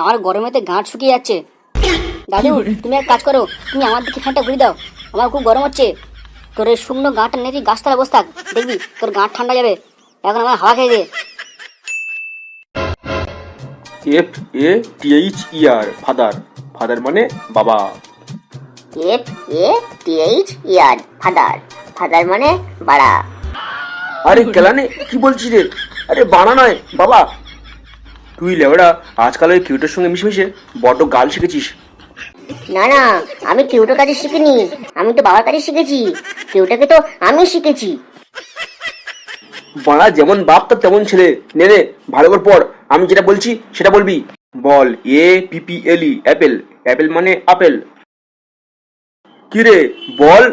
আমার গরমেতে গাঁট শুকিয়ে যাচ্ছে। দাদু তুমি এক কাজ করো, তুমি আমার দিকে ফ্যানটা ঘুরিয়ে দাও, আমার খুব গরম হচ্ছে। তোর এই শুকনো গাঁটটা নেই গাছতলা বসে থাক, দেখবি তোর গাঁট ঠান্ডা যাবে। এখন আমার হাওয়া খেয়ে দে। FATHER ফাদার, ফাদার মানে বাবা। FATHER ফাদার, ফাদার মানে বাড়া। আরে কেলানে কি বলছিস রে? আরে বানা নয় বাবা। তুই লেওড়া আজকাল ওই কিউটের সঙ্গে মিশে বড্ড গাল শিখেছিস। না না, আমি কিউটোর কাছে শিখিনি, আমি তো বাবার কাছে শিখেছি। কিউটাকে তো আমি শিখেছি। বাড়া যেমন বাপ তার তেমন ছেলে। নে নে ভালো করে পড়, আমি যেটা বলছি সেটা বলবি। বল APPLE অ্যাপেল, অ্যাপেল মানে আপেল। কি রে বল।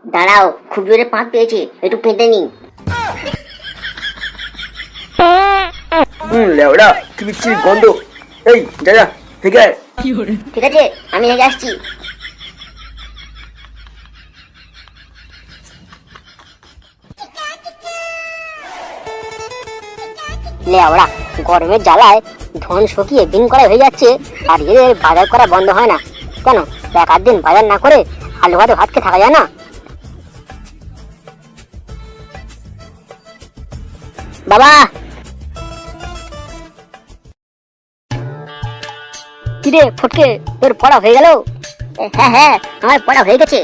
দাঁড়াও, খুব জোরে পাঁচ পেয়েছে, একটু পেঁদে নি। লেওড়া কি বিচ্ছিরি গন্ধ। এই যা যা ঠিক আছে। ঠিক আছে, আমি হেগে আসছি। লেওড়া গরমের জ্বালায় ধন শুকিয়ে দিন করা হয়ে যাচ্ছে, আর এদের বাজার করা বন্ধ হয় না কেন? এক আধ দিন বাজার না করে আলু ভাতে ভাত খেয়ে থাকা যায় না? বাবা কিরে ফটকে, তোর পড়া হয়ে গেল? হ্যাঁ হ্যাঁ, আমার পড়া হয়ে গেছে।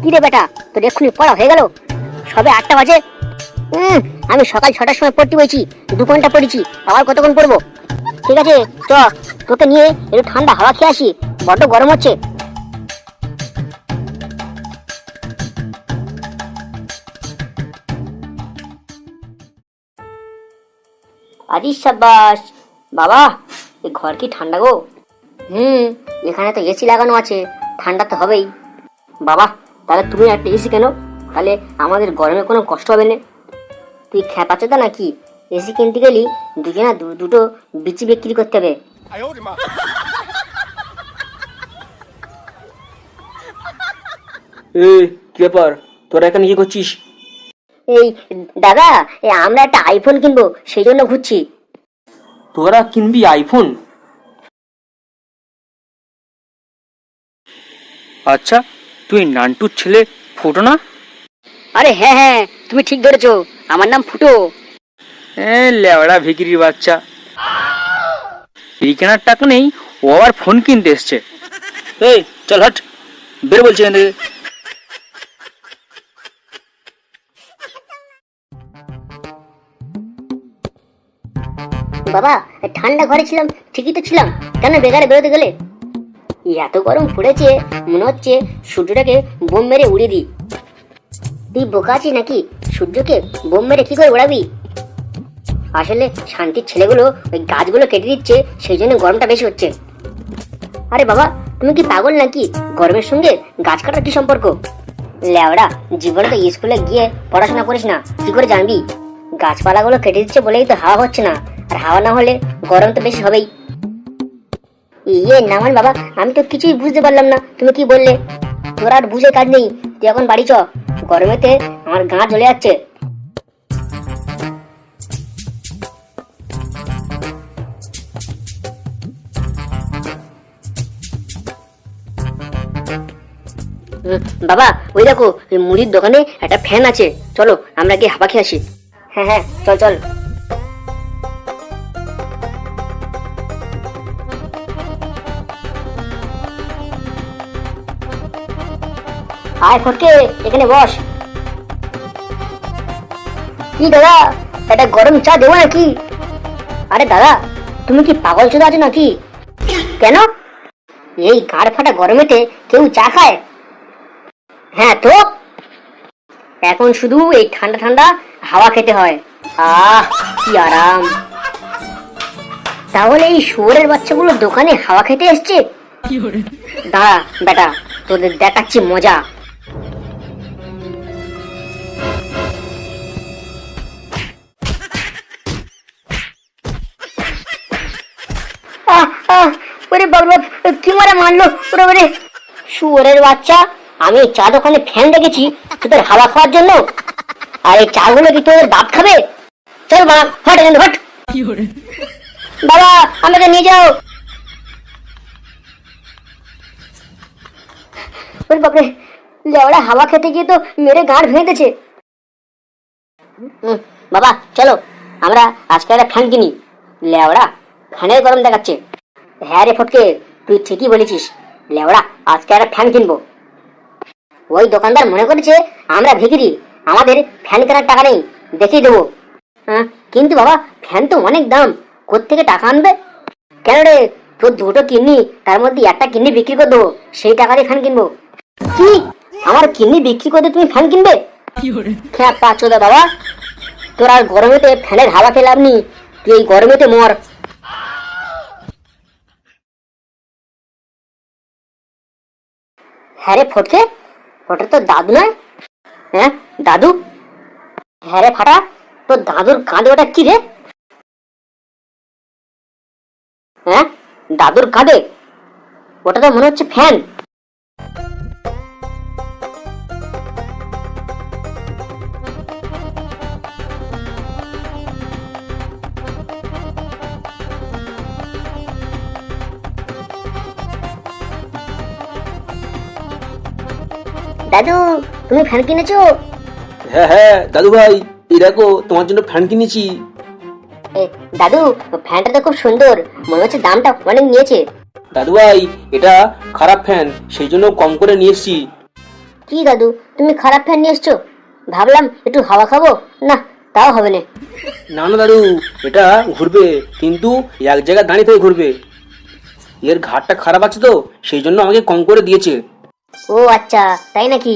কিরে বেটা, তোর এক্ষুনি পড়া হয়ে গেল? সবে 8টা বাজে। আমি সকাল 6টার সময় পড়তে বলছি, 2 ঘন্টা পড়েছি, আবার কতক্ষণ পড়বো? ঠিক আছে চ, তোকে নিয়ে একটু ঠান্ডা হাওয়া খেয়ে আসি, বড্ড গরম হচ্ছে। আরে সাবাস বাবা, এই ঘর কি ঠান্ডা গো? এখানে তো এসি লাগানো আছে, ঠান্ডা তো হবেই। বাবা তাহলে তুমি একটা এসি কেন, তাহলে আমাদের গরমে কোনো কষ্ট হবে না। তুই খেপাচ্ছে তো নাকি? এসি কিনতে গেলি দুজনা দুটো বিচি বিক্রি করতে হবে। এই কি ব্যাপার, তোরা এখানে কি করছিস? এই দাদা, আমরা একটা আইফোন কিনবো, সেই জন্য ঘুরছি। তোরা কিনবি আইফোন? আচ্ছা, তুই নান্টুর ছেলে ফুটো না? আরে হ্যাঁ হ্যাঁ, তুমি ঠিক ধরেছো, আমার নাম ফুটো। লেওড়া ভিকিরির বাচ্চা, এই কেনার টাকা নেই, ও আবার ফোন কিনতে এসছে। এই চল হাট, বের বলছি এখান থেকে। বাবা ঠান্ডা ঘরে ছিলাম, ঠিকই তো ছিলাম, কেন বেকারে বেরোতে গেলে? এত গরম পড়েছে, মনে হচ্ছে সূর্যটাকে বোম মেরে উড়িয়ে দিই। তুই বোকা আছিস নাকি? সূর্যকে বোম মেরে কি করে উড়াবি? আসলে শান্তির ছেলেগুলো ওই গাছগুলো কেটে দিচ্ছে, সেই জন্য গরমটা বেশি হচ্ছে। আরে বাবা তুমি কি পাগল নাকি? গরমের সঙ্গে গাছ কাটার কি সম্পর্ক? লেওড়া জীবনে তো স্কুলে গিয়ে পড়াশোনা করিস না, কি করে জানবি? গাছপালাগুলো কেটে দিচ্ছে বলেই তো হাওয়া হচ্ছে না, আর হাওয়া না হলে গরম তো বেশি হবেই। নামান বাবা, আমি তো কিছুই বুঝতে পারলাম না তুমি কি বললে। তোর আর বুঝে কাজ নেই, তুই এখন বাড়ি চ, গরমেতে আমার গা জ্বলে যাচ্ছে। বাবা ওই দেখো, ওই মুড়ির দোকানে একটা ফ্যান আছে, চলো আমরা গিয়ে হাওয়া খেয়ে আসি। হ্যাঁ হ্যাঁ চল চল। আয় ফটকে, এখানে বস। কি দাদা, একটা গরম চা দেবো নাকি? আরে দাদা তুমি কি পাগল চোদা আছো নাকি? কেন? এই গাড় ফাটা গরমেতে কেউ চা খায়? হ্যাঁ তো এখন শুধু এই ঠান্ডা ঠান্ডা হাওয়া খেতে হয়, আহ কি আরাম। তাহলে এই শুয়োরের বাচ্চাগুলো দোকানে হাওয়া খেতে এসছে? দাঁড়া বেটা, তোদের দেখাচ্ছি মজা। ওরে বাবা, কি মারা মারলো ওরে। শুয়োরের বাচ্চা, আমি চা দোকানে ফ্যান দেখেছি তোদের হাওয়া খাওয়ার জন্য, আর এই চাগুলো কি তোদের বাপ খাবে? চল বাবা হট এখানে হট। বাবা আমাকে নিয়ে যাও। ওরে বাপরে, লেওড়া হাওয়া খেতে গিয়ে তো মেরে গাঁড় ভেঙে দিয়েছে। বাবা চলো আমরা আজকে একটা ফ্যান কিনি, লেওড়া ফ্যানের গরম দেখাচ্ছে। হ্যাঁ রে ফটকে, তুই ঠিকই বলেছিস, লেওড়া আজকে একটা ফ্যান কিনবো। ওই দোকানদার মনে করেছে আমরা ভিখিরি, আমাদের ফ্যান কেনার টাকা নেই, দেখিয়ে দেবো। কিন্তু বাবা ফ্যান তো অনেক দাম, কোত্থেকে টাকা আনবে? কেন রে, তোর দুটো কিডনি, তার মধ্যে একটা কিডনি বিক্রি করে দেবো, সেই টাকা দিয়ে ফ্যান কিনবো। কি, আমার কিডনি বিক্রি করে তুমি ফ্যান কিনবে? হ্যাঁ পাঁচোদা বাবা, তোর আর গরমেতে ফ্যানের হাওয়া খেয়ে লাভ নেই, তুই এই গরমেতে মর। হ্যাঁ রে ফটকে, ওটা তো দাদু নয়? হ্যাঁ দাদু? হ্যাঁ রে ফাটা, তোর দাদুর কাঁধে ওটা কি রে? হ্যাঁ দাদুর কাঁধে ওটা তো মনে হচ্ছে ফ্যান। দাদু তুমি ফ্যান কিনেছো? হ্যাঁ হ্যাঁ দাদু ভাই, এই দেখো তোমার জন্য ফ্যান কিনেছি। দাদু ফ্যানটা তো খুব সুন্দর, মনে হচ্ছে দামটা অনেক নিয়েছে। দাদু ভাই এটা খারাপ ফ্যান, সেই জন্য কম করে নিয়ে এসছি। কি দাদু, তুমি খারাপ ফ্যান নিয়ে এসছো? ভাবলাম একটু হাওয়া খাবো, না তাও হবে না। না না দাদু, এটা ঘুরবে কিন্তু এক জায়গায় দাঁড়িয়ে থেকে ঘুরবে। এর ঘাটটা খারাপ আছে তো, সেই জন্য আমাকে কম করে দিয়েছে। ও আচ্ছা তাই নাকি?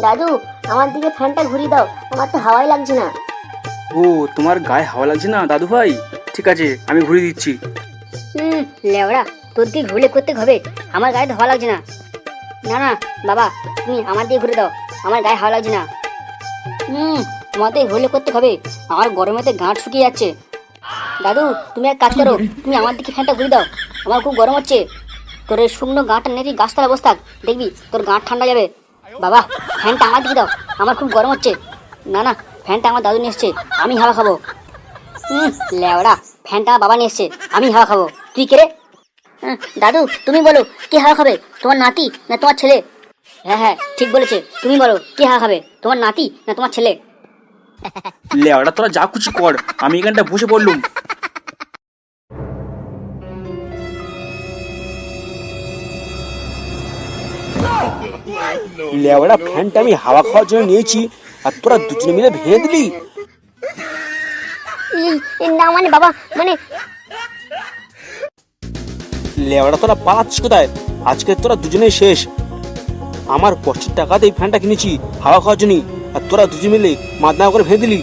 দাদু আমার দিকে ফ্যানটা ঘুরিয়ে দাও, আমার তো হাওয়াই লাগছে না। ও তোমার গায়ে হাওয়া লাগছে না দাদু ভাই? ঠিক আছে আমি ঘুরিয়ে দিচ্ছি। লেওড়া, তোর দিকে ঘুরলে করতে হবে, আমার গায়ে তো হাওয়া লাগছে না। না না বাবা, তুমি আমার দিকে ঘুরে দাও, আমার গায়ে হাওয়া লাগছে না। তোমার দিকে ঘুরলে করতে হবে, আমার গরমেতে গাঁট শুকিয়ে যাচ্ছে। দাদু তুমি এক কাজ করো, তুমি আমার দিকে ফ্যানটা ঘুরে দাও, আমার খুব গরম হচ্ছে। তোর এই শুকনো গাঁটটা নেই গাছতলা বসে থাক, দেখবি তোর গাঁট ঠান্ডা যাবে। বাবা ফ্যানটা আমার দিকে দাও, আমার খুব গরম হচ্ছে। না না, ফ্যানটা আমার দাদু নিয়ে এসছে, আমি হাওয়া খাবো। লেওড়া, ফ্যানটা আমার বাবা নিয়ে এসছে, আমি হাওয়া খাবো। তুই কে রে? দাদু তুমি বলো কে হাওয়া খাবে, তোমার নাতি না তোমার ছেলে? হ্যাঁ হ্যাঁ ঠিক বলেছে, তুমি বলো কে হাওয়া খাবে, তোমার নাতি না তোমার ছেলে? লেওড়া তোরা যা কিছু কর, আমি এখানটা বসে পড়লুম। লেওড়া ফ্যানটা আমি হাওয়া খাওয়ার জন্য নিয়েছি, আর তোরা দুজনে মিলে ভেঙে দিলি। না মানে বাবা, মানে লেওড়া তোরা পালাচ্ছিস কোথায়? আজকে তোরা দুজনেই শেষ। আমার কষ্টের টাকাতে এই ফ্যানটা কিনেছি হাওয়া খাওয়ার জন্য, আর তোরা দুজন মিলে মাদনা করে ভেঙে দিলি।